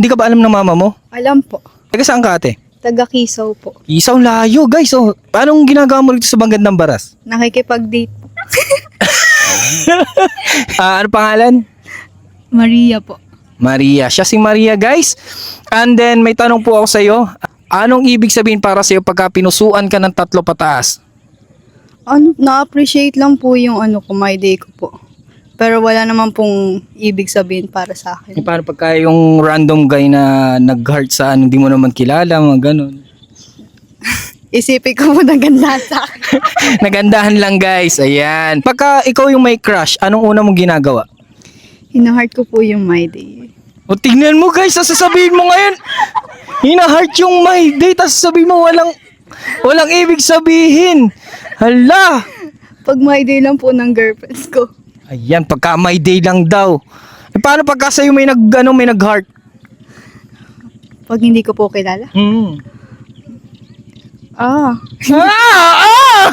Hindi ka ba alam ng mama mo? Alam po. Taga saan ka ate? Taga Kisaw po. Isaw layo guys. Oh, anong ginagawa mo rito sa Banggandang Baras? Nakikipag-date po. Ano pangalan? Maria po. Maria. Siya si Maria guys. And then may tanong po ako sa iyo. Anong ibig sabihin para sa iyo pagka pinusuan ka ng 3 pataas? Na-appreciate lang po yung ko, my day ko po. Pero wala naman pong ibig sabihin para sa akin. Paano pagka yung random guy na nag-heart sa hindi mo naman kilala, mga ganun? Isipin ko po na ganda sa akin. Nagandahan lang guys. Ayan. Pagka ikaw yung may crush, anong una mong ginagawa? Hina-heart ko po yung my day. O tingnan mo guys, sasabihin mo ngayon. Hina-heart yung my day, tapos sasabihin mo walang ibig sabihin. Hala! Pag my day lang po ng girlfriends ko. Ayan, pagka my day lang daw. Paano pagka sa'yo may nag-heart? Pag hindi ko po kilala. Mm. Ah, Ah!